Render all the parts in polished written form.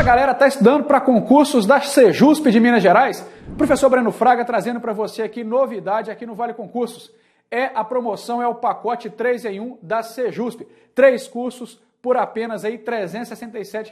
galera, está estudando para concursos da Sejusp de Minas Gerais? Professor Breno Fraga trazendo para você aqui novidade aqui no Vale Concursos. A promoção é o pacote 3 em 1 da Sejusp. 3 cursos por apenas aí R$ 367.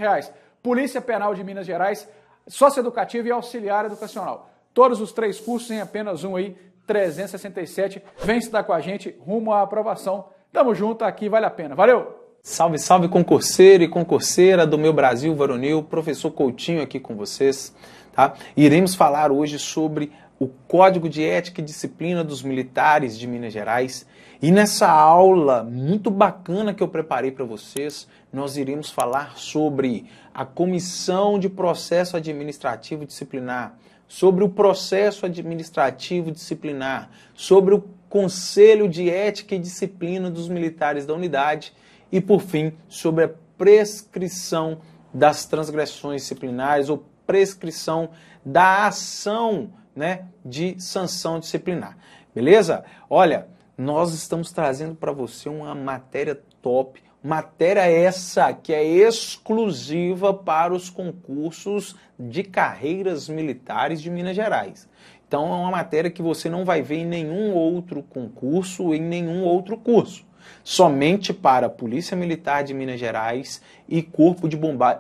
Polícia Penal de Minas Gerais, Socioeducativa e Auxiliar Educacional. Todos os 3 cursos em apenas um aí, 367. Vem estudar com a gente rumo à aprovação. Tamo junto aqui, vale a pena. Valeu! Salve, salve concurseiro e concurseira do meu Brasil varonil, professor Coutinho aqui com vocês, tá? Iremos falar hoje sobre o Código de Ética e Disciplina dos Militares de Minas Gerais. E nessa aula muito bacana que eu preparei para vocês, nós iremos falar sobre a Comissão de Processo Administrativo Disciplinar, sobre o processo administrativo disciplinar, sobre o Conselho de Ética e Disciplina dos Militares da Unidade e, por fim, sobre a prescrição das transgressões disciplinares ou prescrição da ação, né, de sanção disciplinar. Beleza? Olha, nós estamos trazendo para você uma matéria top, matéria essa que é exclusiva para os concursos de carreiras militares de Minas Gerais. Então é uma matéria que você não vai ver em nenhum outro concurso, em nenhum outro curso. Somente para a Polícia Militar de Minas Gerais e Corpo de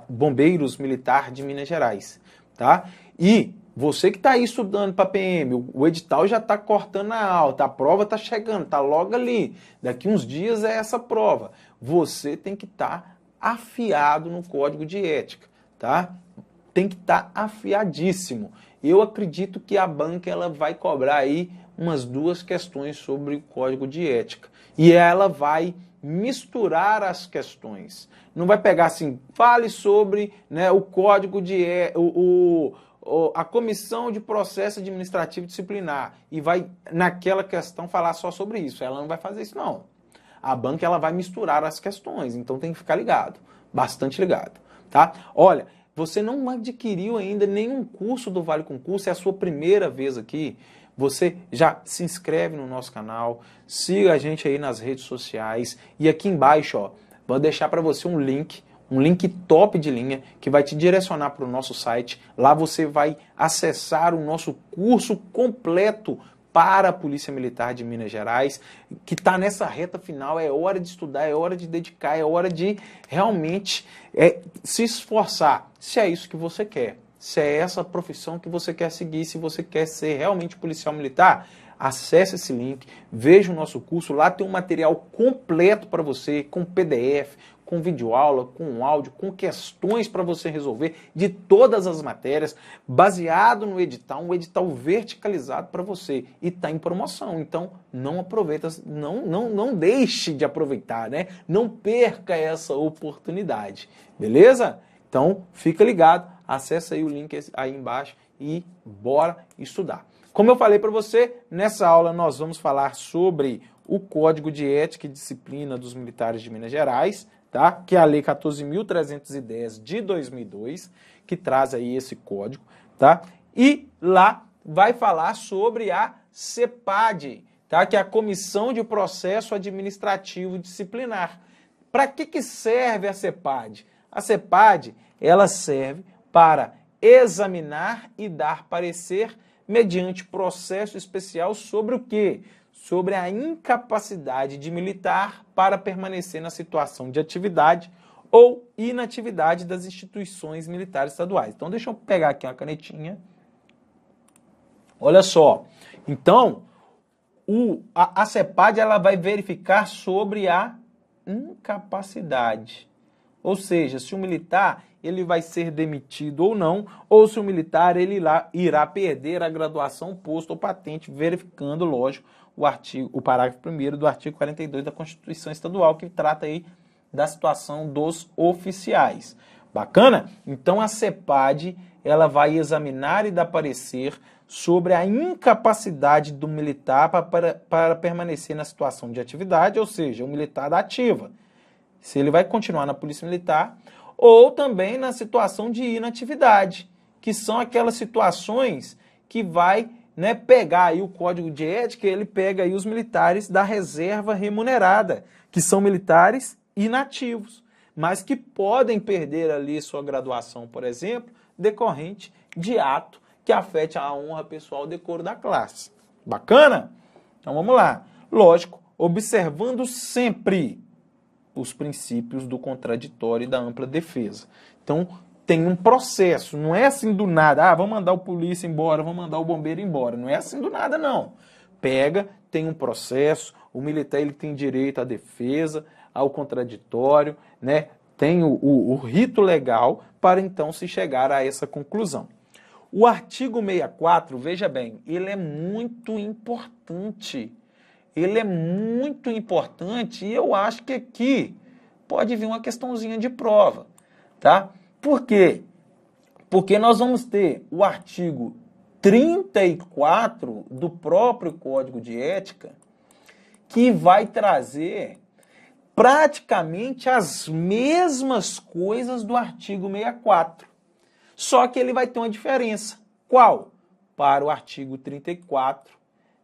Bombeiros Militar de Minas Gerais, tá? E você que está aí estudando para PM, o edital já está cortando a alta, a prova está chegando, está logo ali. Daqui uns dias é essa prova. Você tem que estar afiado no Código de Ética, tá? Tem que estar afiadíssimo. Eu acredito que a banca ela vai cobrar aí umas 2 questões sobre o Código de Ética. E ela vai misturar as questões. Não vai pegar assim, fale sobre, né, o Código de Ética, a Comissão de Processo Administrativo Disciplinar e vai naquela questão falar só sobre isso. Ela não vai fazer isso não. A banca ela vai misturar as questões, então tem que ficar ligado, bastante ligado, tá? Olha, você não adquiriu ainda nenhum curso do Vale Concurso, é a sua primeira vez aqui, você já se inscreve no nosso canal, siga a gente aí nas redes sociais e aqui embaixo, ó, vou deixar para você um link top de linha que vai te direcionar para o nosso site. Lá você vai acessar o nosso curso completo para a Polícia Militar de Minas Gerais, que está nessa reta final. É hora de estudar, é hora de dedicar, é hora de realmente se esforçar, se é isso que você quer. Se é essa profissão que você quer seguir, se você quer ser realmente policial militar, acesse esse link, veja o nosso curso, lá tem um material completo para você, com PDF, com videoaula, com áudio, com questões para você resolver de todas as matérias, baseado no edital, um edital verticalizado para você, e está em promoção, então não aproveita, não deixe de aproveitar, né? Não perca essa oportunidade, beleza? Então fica ligado, acessa aí o link aí embaixo e bora estudar. Como eu falei para você, nessa aula nós vamos falar sobre o Código de Ética e Disciplina dos Militares de Minas Gerais, tá? Que é a Lei 14.310 de 2002, que traz aí esse código, tá? E lá vai falar sobre a CEPAD, tá? Que é a Comissão de Processo Administrativo Disciplinar. Para que serve a CEPAD? A CEPAD, ela serve para examinar e dar parecer mediante processo especial sobre o quê? Sobre a incapacidade de militar para permanecer na situação de atividade ou inatividade das instituições militares estaduais. Então, deixa eu pegar aqui uma canetinha. Olha só. Então, a CEPAD ela vai verificar sobre a incapacidade. Ou seja, se o militar ele vai ser demitido ou não, ou se o militar ele irá perder a graduação, posto ou patente, verificando, lógico, o parágrafo 1º do artigo 42 da Constituição Estadual, que trata aí da situação dos oficiais. Bacana? Então a CEPAD ela vai examinar e dar parecer sobre a incapacidade do militar para permanecer na situação de atividade, ou seja, o militar da ativa. Se ele vai continuar na Polícia Militar, ou também na situação de inatividade, que são aquelas situações que vai, né, pegar aí o Código de Ética, ele pega aí os militares da reserva remunerada, que são militares inativos. mas que podem perder ali sua graduação, por exemplo, decorrente de ato que afete a honra pessoal, o decoro da classe. Bacana? Então vamos lá. Lógico, observando sempre os princípios do contraditório e da ampla defesa. Então, tem um processo, não é assim do nada, vamos mandar o polícia embora, vamos mandar o bombeiro embora. Não é assim do nada, não. Pega, tem um processo, o militar ele tem direito à defesa, ao contraditório, né? Tem o rito legal para então se chegar a essa conclusão. O artigo 64, veja bem, ele é muito importante. Ele é muito importante e eu acho que aqui pode vir uma questãozinha de prova, tá? Por quê? Porque nós vamos ter o artigo 34 do próprio Código de Ética, que vai trazer praticamente as mesmas coisas do artigo 64. Só que ele vai ter uma diferença. Qual? Para o artigo 34,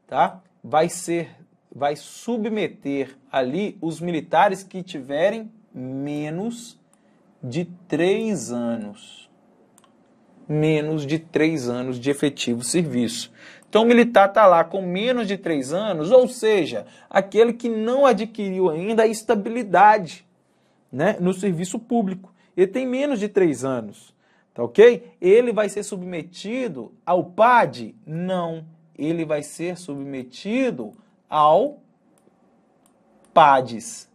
tá? Vai submeter ali os militares que tiverem menos de 3 anos. Menos de 3 anos de efetivo serviço. Então o militar está lá com menos de 3 anos, ou seja, aquele que não adquiriu ainda a estabilidade, né, no serviço público. Ele tem menos de 3 anos, tá ok? Ele vai ser submetido ao PAD? Não. Ele vai ser submetido ao PADES,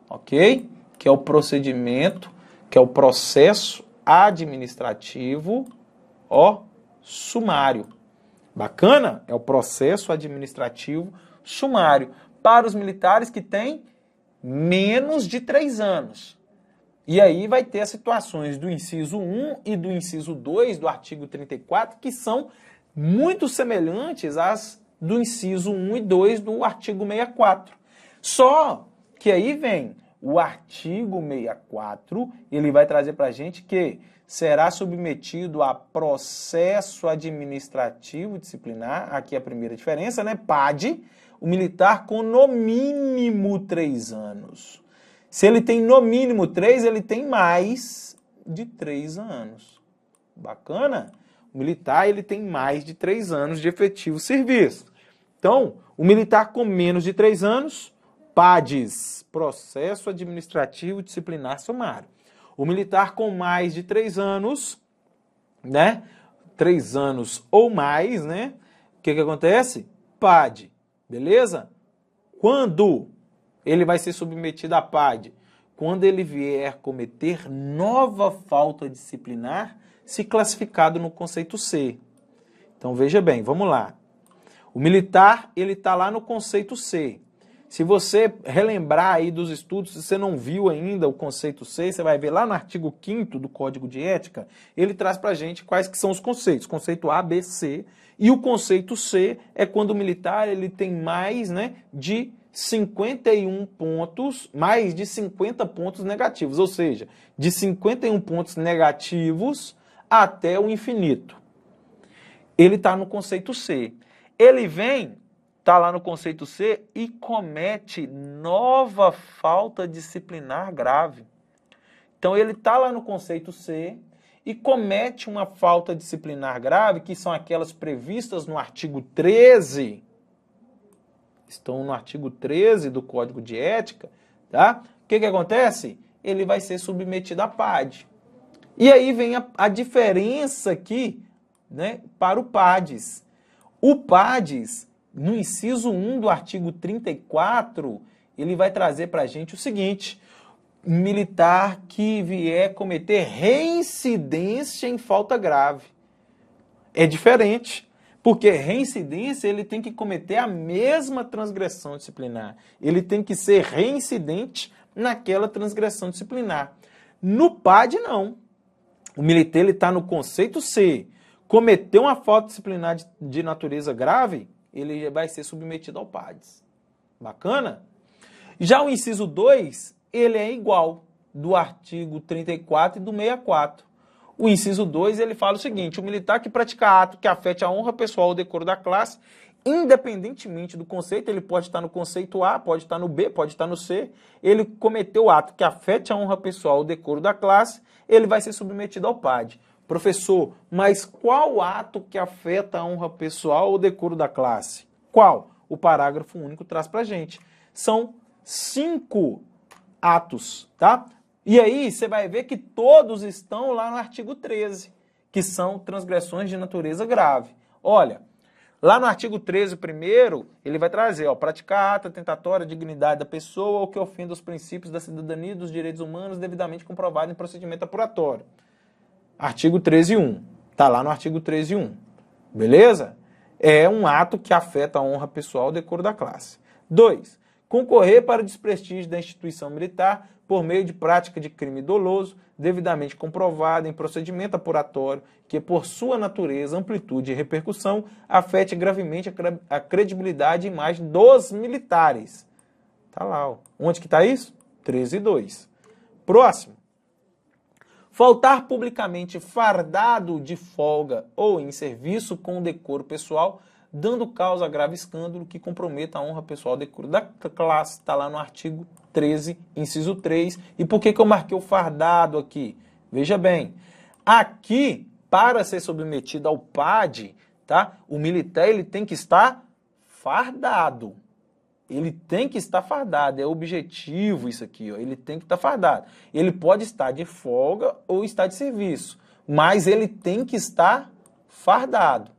ok? Que é o procedimento, que é o processo administrativo, sumário. Bacana? É o processo administrativo sumário para os militares que têm menos de 3 anos. E aí vai ter as situações do inciso 1 e do inciso 2 do artigo 34, que são muito semelhantes às do inciso 1 e 2 do artigo 64. Só que aí vem o artigo 64, ele vai trazer para a gente que será submetido a processo administrativo disciplinar, aqui é a primeira diferença, né? PAD, o militar com no mínimo 3 anos. Se ele tem no mínimo 3, ele tem mais de 3 anos. Bacana? O militar ele tem mais de 3 anos de efetivo serviço. Então, o militar com menos de 3 anos, PADES, processo administrativo disciplinar sumário. O militar com mais de 3 anos, né? 3 anos ou mais, né? O que acontece? PAD, beleza? Quando ele vai ser submetido a PAD? Quando ele vier cometer nova falta disciplinar, se classificado no conceito C. Então, veja bem, vamos lá. O militar, ele está lá no conceito C. Se você relembrar aí dos estudos, se você não viu ainda o conceito C, você vai ver lá no artigo 5º do Código de Ética, ele traz para a gente quais que são os conceitos. Conceito A, B, C. E o conceito C é quando o militar ele tem mais, né, de 51 pontos, mais de 50 pontos negativos. Ou seja, de 51 pontos negativos até o infinito. Ele está no conceito C. Ele vem, está lá no conceito C e comete nova falta disciplinar grave. Então ele está lá no conceito C e comete uma falta disciplinar grave, que são aquelas previstas no artigo 13, estão no artigo 13 do Código de Ética, tá? O que acontece? Ele vai ser submetido a PAD. E aí vem a diferença aqui, né, para o PADES. O PADES, no inciso 1 do artigo 34, ele vai trazer para a gente o seguinte: militar que vier cometer reincidência em falta grave. É diferente, porque reincidência ele tem que cometer a mesma transgressão disciplinar. Ele tem que ser reincidente naquela transgressão disciplinar. No PAD, não. O militar está no conceito C. Cometeu uma falta disciplinar de natureza grave, ele vai ser submetido ao PADES. Bacana? Já o inciso 2, ele é igual do artigo 34 e do 64. O inciso 2, ele fala o seguinte: o militar que praticar ato que afete a honra pessoal ou decoro da classe independentemente do conceito, ele pode estar no conceito A, pode estar no B, pode estar no C, ele cometeu o ato que afete a honra pessoal ou decoro da classe, ele vai ser submetido ao PAD. Professor, mas qual ato que afeta a honra pessoal ou decoro da classe? Qual? O parágrafo único traz pra gente. São 5 atos, tá? E aí você vai ver que todos estão lá no artigo 13, que são transgressões de natureza grave. Olha, lá no artigo 13, primeiro, ele vai trazer, ó, praticar ato atentatório à dignidade da pessoa ou que ofenda os princípios da cidadania e dos direitos humanos devidamente comprovado em procedimento apuratório. Artigo 13.1. Tá lá no artigo 13.1. Beleza? É um ato que afeta a honra pessoal e decoro da classe. 2. Concorrer para o desprestígio da instituição militar por meio de prática de crime doloso, devidamente comprovado em procedimento apuratório, que por sua natureza, amplitude e repercussão, afete gravemente a credibilidade e imagem dos militares. Tá lá, ó. Onde que tá isso? 13.2. Próximo. Faltar publicamente fardado de folga ou em serviço com decoro pessoal, dando causa a grave escândalo que comprometa a honra pessoal decoro da classe. Está lá no artigo 13, inciso 3. E por que eu marquei o fardado aqui? Veja bem, aqui, para ser submetido ao PAD, tá? O militar ele tem que estar fardado. Ele tem que estar fardado, é objetivo isso aqui, ó. Ele tem que estar fardado. Ele pode estar de folga ou estar de serviço, mas ele tem que estar fardado,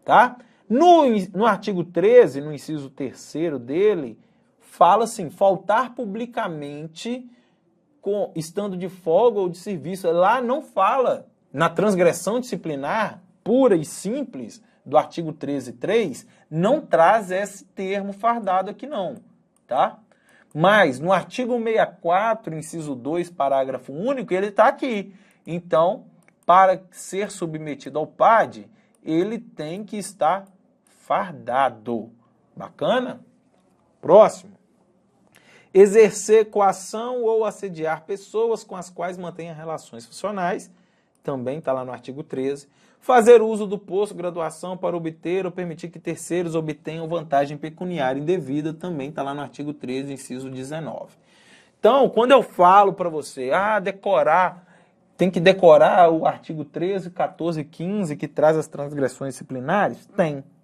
tá? No artigo 13, no inciso 3º dele, fala assim, faltar publicamente estando de folga ou de serviço. Lá não fala, na transgressão disciplinar pura e simples, do artigo 13.3, não traz esse termo fardado aqui não, tá? Mas no artigo 64, inciso 2, parágrafo único, ele está aqui. Então, para ser submetido ao PAD, ele tem que estar fardado. Bacana? Próximo. Exercer coação ou assediar pessoas com as quais mantenha relações funcionais, também está lá no artigo 13. Fazer uso do posto, graduação para obter ou permitir que terceiros obtenham vantagem pecuniária indevida, também está lá no artigo 13, inciso 19. Então, quando eu falo para você, decorar, tem que decorar o artigo 13, 14 e 15, que traz as transgressões disciplinares?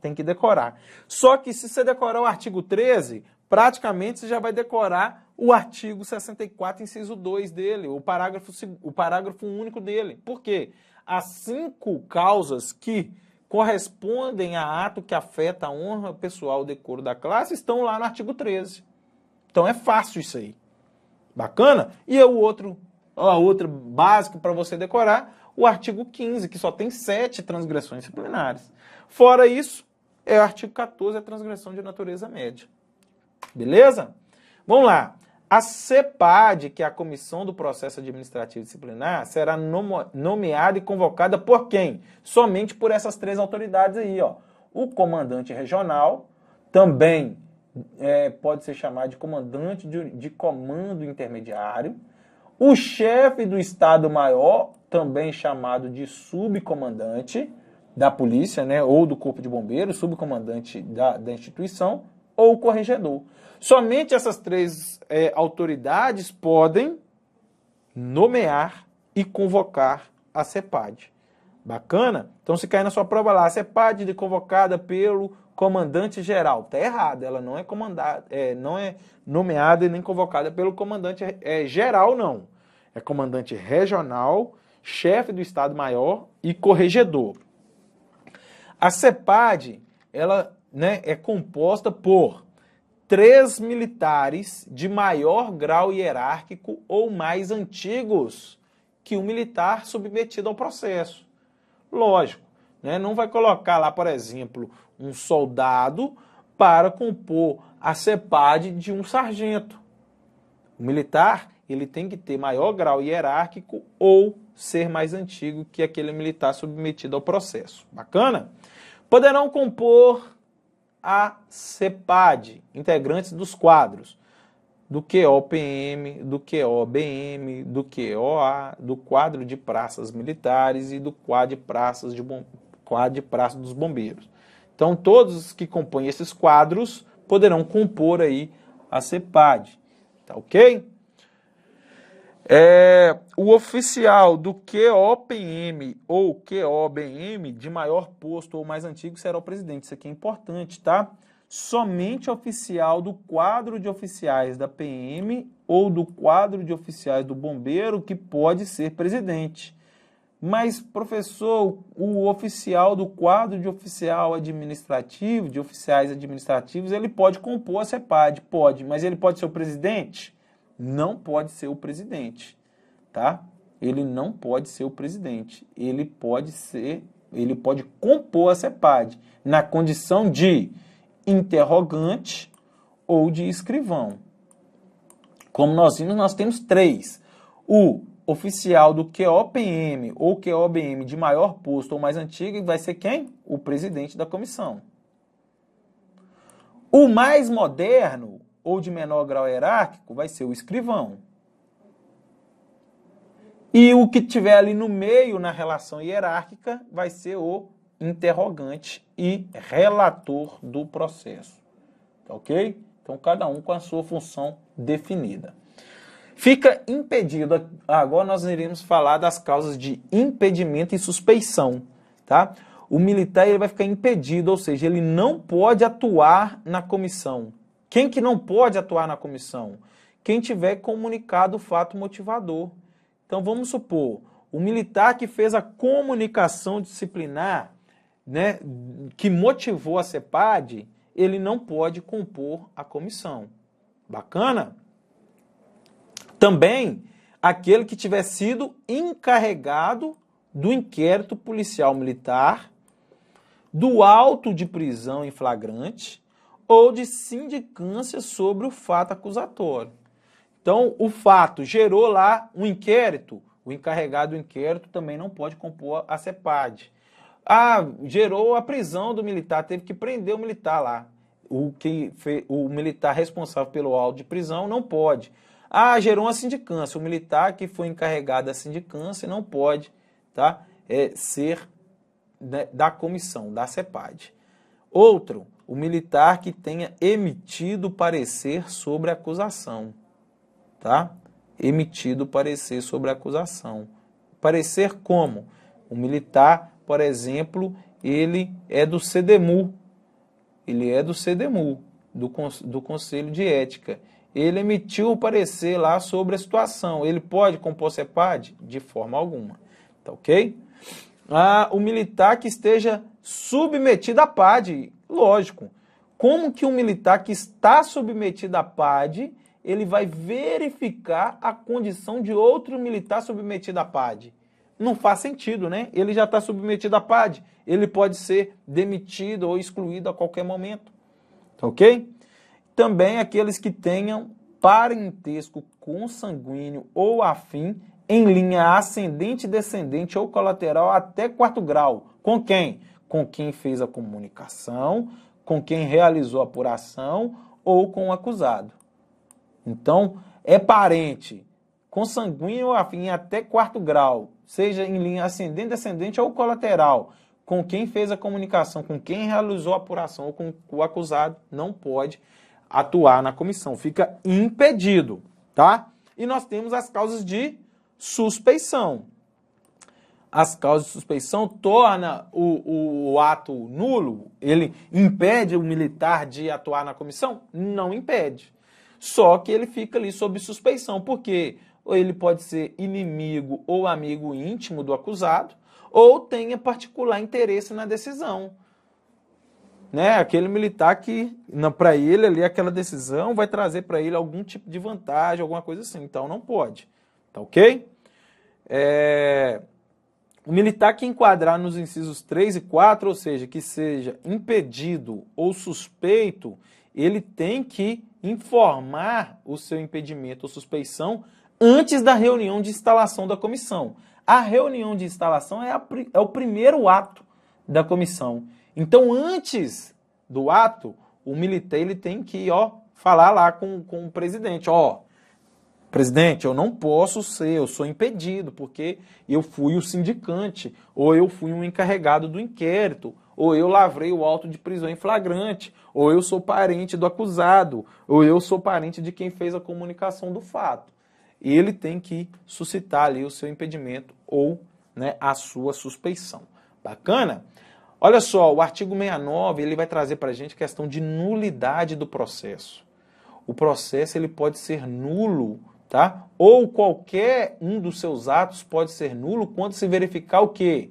Tem que decorar. Só que se você decorar o artigo 13, praticamente você já vai decorar o artigo 64, inciso 2 dele, o parágrafo único dele. Por quê? As 5 causas que correspondem a ato que afeta a honra pessoal ou decoro da classe estão lá no artigo 13. Então é fácil isso aí. Bacana? E a outra básica para você decorar, o artigo 15, que só tem 7 transgressões disciplinares. Fora isso, é o artigo 14, a transgressão de natureza média. Beleza? Vamos lá. A CEPAD, que é a Comissão do Processo Administrativo Disciplinar, será nomeada e convocada por quem? Somente por essas 3 autoridades aí, ó. O comandante regional, também pode ser chamado de comandante de comando intermediário. O chefe do Estado-Maior, também chamado de subcomandante da polícia, né, ou do Corpo de Bombeiros, subcomandante da instituição, ou o corregedor. Somente essas 3 autoridades podem nomear e convocar a CEPAD. Bacana? Então, se cair na sua prova lá, a CEPAD é convocada pelo comandante geral. Está errado, ela não é nomeada e nem convocada pelo comandante geral, não. É comandante regional, chefe do Estado-Maior e corregedor. A CEPAD, ela, é composta por 3 militares de maior grau hierárquico ou mais antigos que o militar submetido ao processo. Lógico, não vai colocar lá, por exemplo, um soldado para compor a CEPAD de um sargento. O militar, ele tem que ter maior grau hierárquico ou ser mais antigo que aquele militar submetido ao processo. Bacana? Poderão compor a CEPAD, integrantes dos quadros do QO-PM, do QO-BM, do QO-A, do quadro de praças militares e do quadro de praças dos bombeiros. Então, todos os que compõem esses quadros poderão compor aí a CEPAD, tá ok? O oficial do QOPM ou QOBM de maior posto ou mais antigo será o presidente. Isso aqui é importante, tá? Somente oficial do quadro de oficiais da PM ou do quadro de oficiais do bombeiro que pode ser presidente. Mas, professor, o oficial do quadro de oficial administrativo, de oficiais administrativos, ele pode compor a CEPAD? Pode, mas ele pode ser o presidente? Não pode ser o presidente, tá? Ele não pode ser o presidente. Ele pode compor a CEPAD na condição de interrogante ou de escrivão. Como nós vimos, nós temos 3. O oficial do QOPM ou QOBM de maior posto ou mais antigo vai ser quem? O presidente da comissão. O mais moderno ou de menor grau hierárquico vai ser o escrivão. E o que tiver ali no meio na relação hierárquica vai ser o interrogante e relator do processo. Tá ok? Então, cada um com a sua função definida. Fica impedido, agora nós iremos falar das causas de impedimento e suspeição, tá? O militar ele vai ficar impedido, ou seja, ele não pode atuar na comissão. Quem que não pode atuar na comissão? Quem tiver comunicado o fato motivador. Então, vamos supor, o militar que fez a comunicação disciplinar, né, que motivou a CEPAD, ele não pode compor a comissão. Bacana? Também, aquele que tiver sido encarregado do inquérito policial militar, do auto de prisão em flagrante ou de sindicância sobre o fato acusatório. Então, o fato gerou lá um inquérito, o encarregado do inquérito também não pode compor a CEPAD. Gerou a prisão do militar, teve que prender o militar lá. O militar responsável pelo auto de prisão não pode. Gerou uma sindicância. O militar que foi encarregado da sindicância não pode, tá, ser, né, da comissão, da CEPAD. Outro, o militar que tenha emitido parecer sobre a acusação. Tá? Emitido parecer sobre a acusação. Parecer como? O militar, por exemplo, ele é do CDMU. Ele é do CDMU, do Conselho de Ética. Ele emitiu o parecer lá sobre a situação. Ele pode compor CEPAD? De forma alguma. Tá ok? O militar que esteja submetido à PAD. Lógico. Como que um militar que está submetido à PAD, ele vai verificar a condição de outro militar submetido à PAD? Não faz sentido, né? Ele já está submetido à PAD. Ele pode ser demitido ou excluído a qualquer momento. Tá ok? Também aqueles que tenham parentesco consanguíneo ou afim em linha ascendente, descendente ou colateral até 4º grau. Com quem? Com quem fez a comunicação, com quem realizou a apuração ou com o acusado. Então, é parente consanguíneo ou afim até 4º grau, seja em linha ascendente, descendente ou colateral, com quem fez a comunicação, com quem realizou a apuração ou com o acusado, não pode atuar na comissão, fica impedido, tá? E nós temos as causas de suspeição. As causas de suspeição tornam o ato nulo, ele impede o militar de atuar na comissão? Não impede. Só que ele fica ali sob suspeição, porque ou ele pode ser inimigo ou amigo íntimo do acusado, ou tenha particular interesse na decisão. Né? Aquele militar que, para ele, ali, aquela decisão vai trazer para ele algum tipo de vantagem, alguma coisa assim. Então, não pode. Tá ok? O militar que enquadrar nos incisos 3 e 4, ou seja, que seja impedido ou suspeito, ele tem que informar o seu impedimento ou suspeição antes da reunião de instalação da comissão. A reunião de instalação é o primeiro ato da comissão. Então, antes do ato, o militar ele tem que falar lá com o presidente. Presidente, eu não posso ser, eu sou impedido, porque eu fui o sindicante, ou eu fui um encarregado do inquérito, ou eu lavrei o auto de prisão em flagrante, ou eu sou parente do acusado, ou eu sou parente de quem fez a comunicação do fato. Ele tem que suscitar ali o seu impedimento ou, né, a sua suspeição. Bacana? Olha só, o artigo 69 ele vai trazer para a gente a questão de nulidade do processo. O processo ele pode ser nulo, tá? Ou qualquer um dos seus atos pode ser nulo quando se verificar o quê?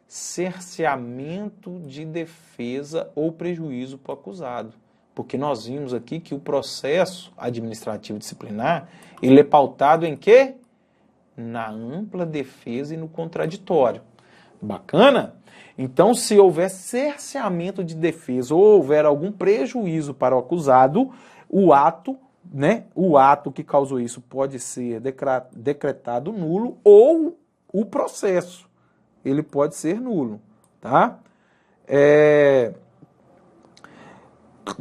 Cerceamento de defesa ou prejuízo para o acusado. Porque nós vimos aqui que o processo administrativo disciplinar, ele é pautado em quê? Na ampla defesa e no contraditório. Bacana? Então, se houver cerceamento de defesa ou houver algum prejuízo para o acusado, o ato, né, o ato que causou isso pode ser decretado nulo ou o processo, ele pode ser nulo, tá?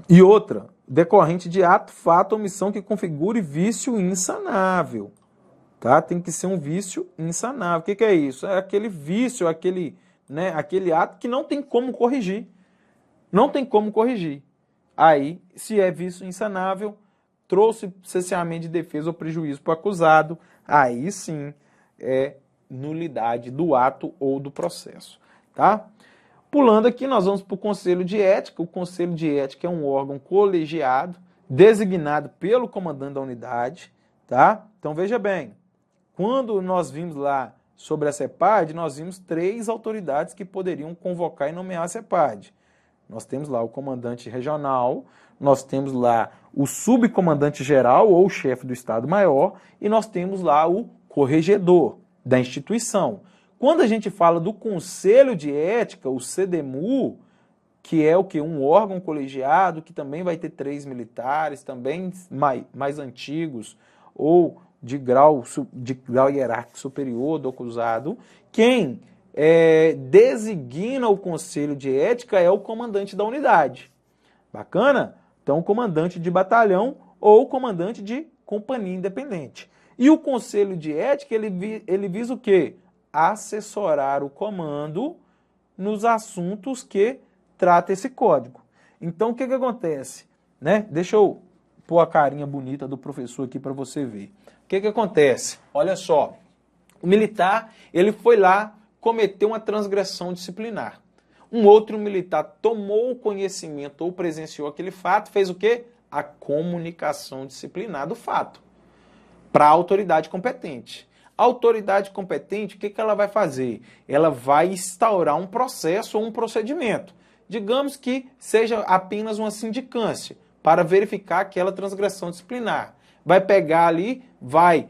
E outra, decorrente de ato, fato, omissão que configure vício insanável, tá? Tem que ser um vício insanável. O que é isso? É aquele vício, aquele ato que não tem como corrigir. Não tem como corrigir. Aí, se é vício insanável, trouxe cerceamento de defesa ou prejuízo para o acusado, aí sim é nulidade do ato ou do processo, tá? Pulando aqui, nós vamos para o Conselho de Ética. O Conselho de Ética é um órgão colegiado, designado pelo comandante da unidade, tá? Então, veja bem, quando nós vimos lá sobre a CEPAD, nós vimos 3 autoridades que poderiam convocar e nomear a CEPAD. Nós temos lá o comandante regional, nós temos lá o subcomandante geral ou o chefe do Estado-Maior e nós temos lá o corregedor da instituição. Quando a gente fala do Conselho de Ética, o CDMU, que é o que? Um órgão colegiado, que também vai ter 3 militares, também mais antigos, ou de grau hierárquico superior do acusado, quem designa o Conselho de Ética é o comandante da unidade. Bacana? Então, o comandante de batalhão ou o comandante de companhia independente. E o Conselho de Ética, ele visa o quê? Assessorar o comando nos assuntos que trata esse código. Então, o que acontece? Né? Deixa eu pôr a carinha bonita do professor aqui para você ver. O que acontece? Olha só, o militar, ele foi lá, cometeu uma transgressão disciplinar. Um outro militar tomou conhecimento ou presenciou aquele fato, fez o quê? A comunicação disciplinar do fato para a autoridade competente. A autoridade competente, o que ela vai fazer? Ela vai instaurar um processo ou um procedimento. Digamos que seja apenas uma sindicância para verificar aquela transgressão disciplinar. Vai pegar ali, vai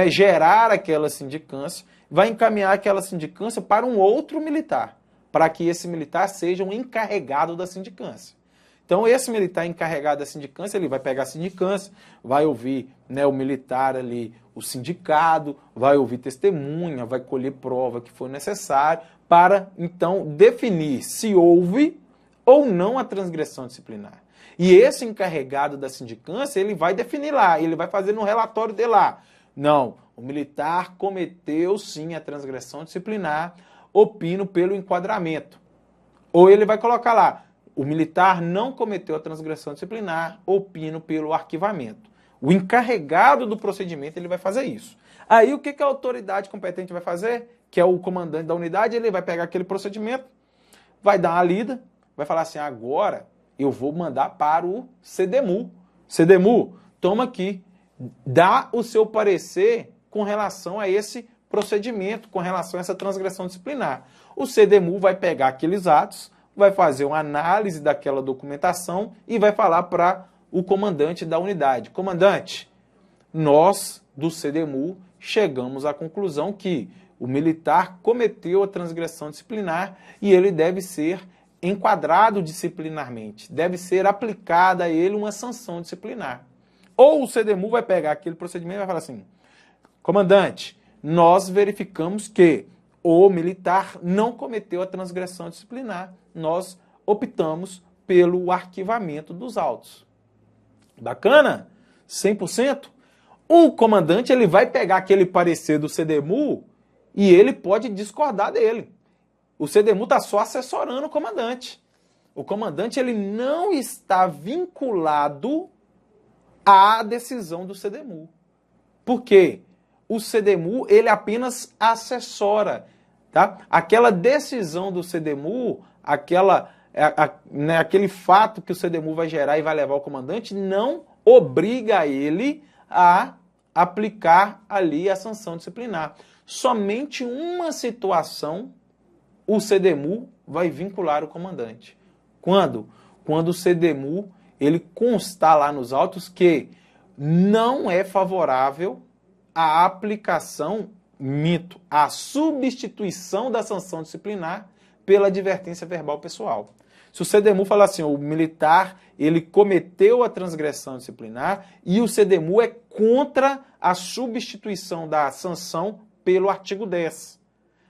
gerar aquela sindicância, vai encaminhar aquela sindicância para um outro militar, para que esse militar seja um encarregado da sindicância. Então, esse militar encarregado da sindicância, ele vai pegar a sindicância, vai ouvir o militar ali, o sindicado, vai ouvir testemunha, vai colher prova que for necessário, para, então, definir se houve ou não a transgressão disciplinar. E esse encarregado da sindicância, ele vai definir lá, ele vai fazer no relatório dele lá. Não, o militar cometeu sim a transgressão disciplinar, opino pelo enquadramento. Ou ele vai colocar lá, o militar não cometeu a transgressão disciplinar, opino pelo arquivamento. O encarregado do procedimento, ele vai fazer isso. Aí, o que a autoridade competente vai fazer? Que é o comandante da unidade, ele vai pegar aquele procedimento, vai dar uma lida, vai falar assim, agora eu vou mandar para o CDMU. CDMU, toma aqui, dá o seu parecer com relação a esse procedimento, com relação a essa transgressão disciplinar. O CDMU vai pegar aqueles atos, vai fazer uma análise daquela documentação e vai falar para o comandante da unidade. Comandante, nós do CDMU chegamos à conclusão que o militar cometeu a transgressão disciplinar e ele deve ser enquadrado disciplinarmente, deve ser aplicada a ele uma sanção disciplinar. Ou o CDMU vai pegar aquele procedimento e vai falar assim, comandante, nós verificamos que o militar não cometeu a transgressão disciplinar, nós optamos pelo arquivamento dos autos. Bacana? 100%? O comandante ele vai pegar aquele parecer do CDMU e ele pode discordar dele. O CDMU está só assessorando o comandante. O comandante ele não está vinculado à decisão do CDMU. Por quê? O CDMU ele apenas assessora. Tá? Aquela decisão do CDMU, aquele fato que o CDMU vai gerar e vai levar o comandante, não obriga ele a aplicar ali a sanção disciplinar. Somente uma situação o CDMU vai vincular o comandante. Quando? Quando o CDMU ele constar lá nos autos que não é favorável à aplicação, a substituição da sanção disciplinar pela advertência verbal pessoal. Se o CDMU falar assim, o militar ele cometeu a transgressão disciplinar e o CDMU é contra a substituição da sanção pelo artigo 10.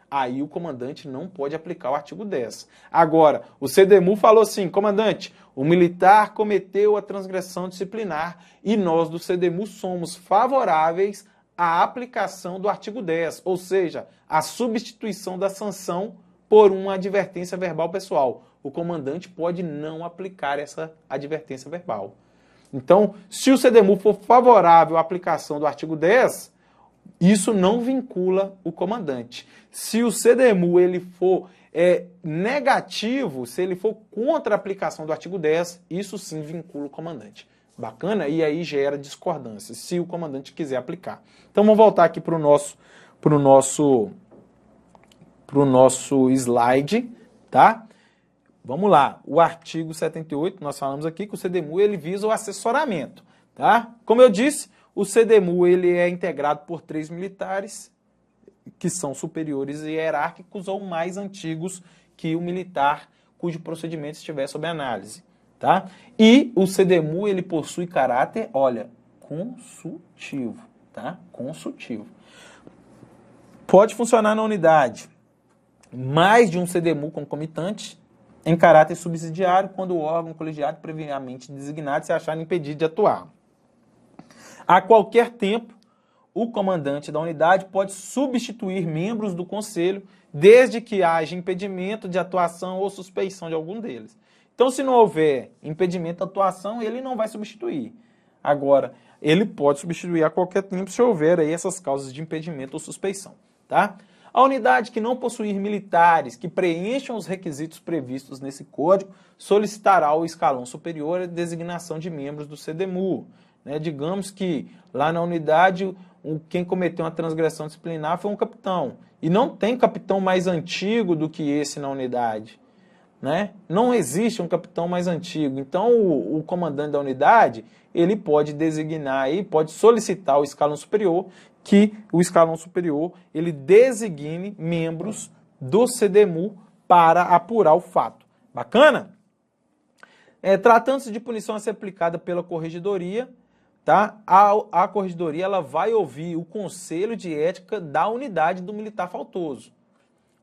Aí o comandante não pode aplicar o artigo 10. Agora, o CDMU falou assim, comandante, o militar cometeu a transgressão disciplinar e nós do CDMU somos favoráveis à aplicação do artigo 10, ou seja, a substituição da sanção por uma advertência verbal pessoal. O comandante pode não aplicar essa advertência verbal. Então, se o CDMU for favorável à aplicação do artigo 10, isso não vincula o comandante. Se o CDMU ele for negativo, se ele for contra a aplicação do artigo 10, isso sim vincula o comandante. Bacana? E aí gera discordância, se o comandante quiser aplicar. Então vamos voltar aqui para o nosso slide, tá? Vamos lá. O artigo 78, nós falamos aqui que o CDMU ele visa o assessoramento, tá? Como eu disse, o CDMU ele é integrado por 3 militares que são superiores e hierárquicos ou mais antigos que o militar cujo procedimento estiver sob análise, tá? E o CDMU ele possui caráter, olha, consultivo, tá? Consultivo. Pode funcionar na unidade mais de um CDMU concomitante em caráter subsidiário quando o órgão colegiado previamente designado se achar impedido de atuar. A qualquer tempo, o comandante da unidade pode substituir membros do conselho desde que haja impedimento de atuação ou suspeição de algum deles. Então, se não houver impedimento de atuação, ele não vai substituir. Agora, ele pode substituir a qualquer tempo se houver aí essas causas de impedimento ou suspeição, tá? A unidade que não possuir militares que preencham os requisitos previstos nesse código solicitará ao escalão superior a designação de membros do CDMU. Digamos que lá na unidade quem cometeu uma transgressão disciplinar foi um capitão. E não tem capitão mais antigo do que esse na unidade. Não existe um capitão mais antigo. Então o comandante da unidade ele pode designar, aí, pode solicitar ao escalão superior que o escalão superior ele designe membros do CDMU para apurar o fato. Bacana? Tratando-se de punição a ser aplicada pela corregedoria, tá? A corregedoria ela vai ouvir o conselho de ética da unidade do militar faltoso.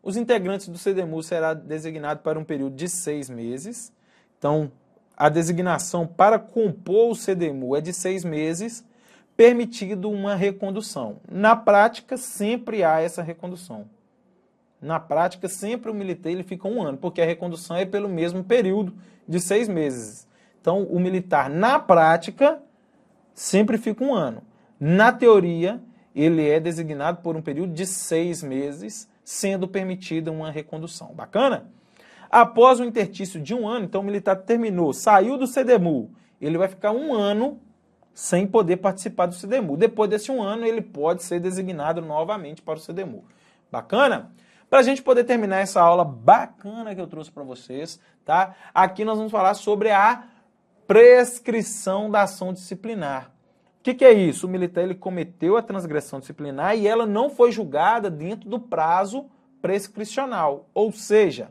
Os integrantes do CDMU será designado para um período de 6 meses. Então, a designação para compor o CDMU é de 6 meses, permitido uma recondução. Na prática, sempre há essa recondução. Na prática, sempre o militar ele fica 1 ano, porque a recondução é pelo mesmo período de 6 meses. Então, o militar, na prática, sempre fica 1 ano. Na teoria, ele é designado por um período de 6 meses, sendo permitida uma recondução. Bacana? Após o interstício de 1 ano, então o militar terminou, saiu do CDMU, ele vai ficar 1 ano sem poder participar do CDMU. Depois desse 1 ano, ele pode ser designado novamente para o CDMU. Bacana? Para a gente poder terminar essa aula bacana que eu trouxe para vocês, tá? Aqui nós vamos falar sobre a prescrição da ação disciplinar. O que é isso? O militar ele cometeu a transgressão disciplinar e ela não foi julgada dentro do prazo prescricional. Ou seja,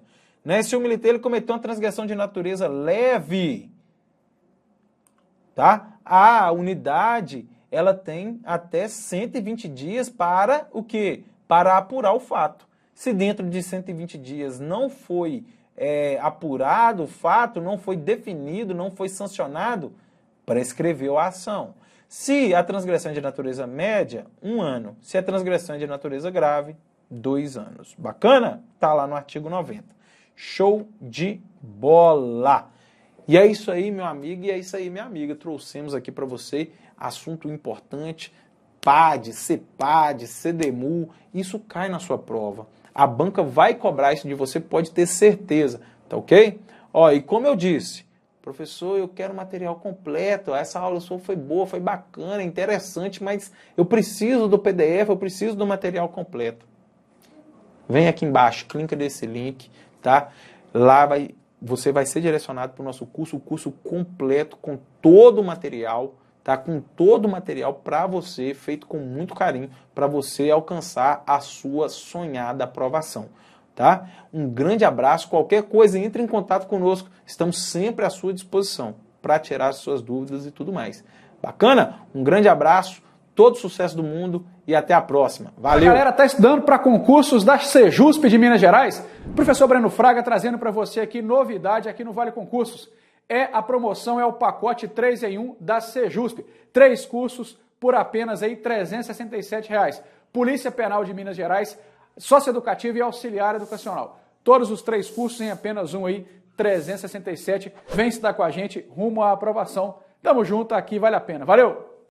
se o militar ele cometeu uma transgressão de natureza leve, tá? A unidade ela tem até 120 dias para o quê? Para apurar o fato. Se dentro de 120 dias não foi apurado o fato, não foi definido, não foi sancionado, prescreveu a ação. Se a transgressão é de natureza média, 1 ano. Se a transgressão é de natureza grave, 2 anos. Bacana? Tá lá no artigo 90. Show de bola! E é isso aí, meu amigo, e é isso aí, minha amiga. Trouxemos aqui para você assunto importante, PAD, CPAD, CDMU, isso cai na sua prova. A banca vai cobrar isso de você, pode ter certeza, tá ok? Ó, e como eu disse, professor, eu quero material completo, essa aula sua foi boa, foi bacana, interessante, mas eu preciso do PDF, eu preciso do material completo. Vem aqui embaixo, clica nesse link, tá? Lá você vai ser direcionado para o nosso curso, o curso completo, com todo o material, tá? Com todo o material para você, feito com muito carinho, para você alcançar a sua sonhada aprovação, tá? Um grande abraço, qualquer coisa, entre em contato conosco, estamos sempre à sua disposição para tirar as suas dúvidas e tudo mais. Bacana? Um grande abraço, todo sucesso do mundo e até a próxima. Valeu! A galera está estudando para concursos da Sejusp de Minas Gerais? Professor Breno Fraga trazendo para você aqui novidade aqui no Vale Concursos. A promoção é o pacote 3 em 1 da Sejusp. 3 cursos por apenas aí R$ 367. Polícia Penal de Minas Gerais, Socioeducativa e Auxiliar Educacional. Todos os 3 cursos em apenas um aí, R$ 367. Vem estudar com a gente rumo à aprovação. Tamo junto, aqui vale a pena. Valeu!